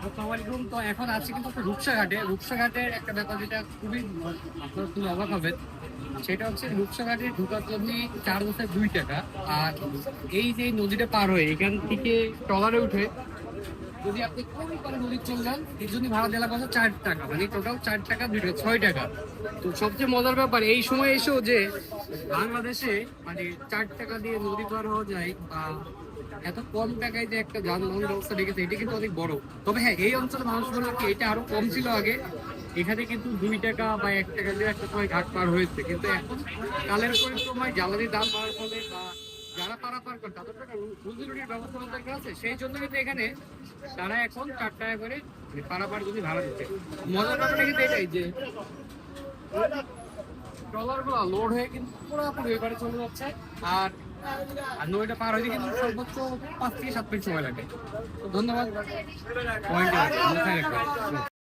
আসসালামু আলাইকুম। তো এখন আছি কিন্তু একটা রূপসাঘাটের একটা ব্যাপার যেটা খুবই আপনার খুবই অবাক হবেন। সেটা হচ্ছে রূপসাঘাটে ঢোকার জন্য চার্জ হচ্ছে 2 টাকা। আর এই যে নদীটা পার হয়ে এখান থেকে ট্রলারে উঠে যদি আপনি কোন পারে নদী চলে যান এর জন্য ভাড়া দেওয়া পড়ছে 4 টাকা, মানে টোটাল 4 টাকা 2 টাকা 6 টাকা। তো সবচেয়ে মজার ব্যাপার এই সময় এসেও যে বাংলাদেশে মানে 4 টাকা দিয়ে নদী পার হওয়া যায় বা এত কম টাকায় যে একটা যানবাহন ব্যবস্থা রেখেছে এটা কিন্তু অনেক বড়। তবে হ্যাঁ, এই অঞ্চলের মানুষ বলে কি এটা আরো কম ছিল আগে। এখানে কিন্তু 2 টাকা বা 1 টাকা দিয়ে একটা সময় ঘাট পার হয়েছে, কিন্তু এখন কালের পরিক্রমায় জ্বালানির দাম বাড়ার ফলে বা যারা পারাপার করে তাদের তো একটা রুজি রুটির ব্যবস্থা দরকার আছে, সেই জন্য কিন্তু এখানে তারা এখন 4 টাকা করে পারাপার যদি ভাড়া দিচ্ছে। মজার ব্যাপারটা কিন্তু এটাই যে ট্রলার গুলো লোড হয়ে কিন্তু পুরোপুরি এবারে চলে যাচ্ছে। আর আর নদীটা পার হইতে কিন্তু সর্বোচ্চ 5 থেকে 7 মিনিট সময় লাগে। তো ধন্যবাদ। পয়েন্ট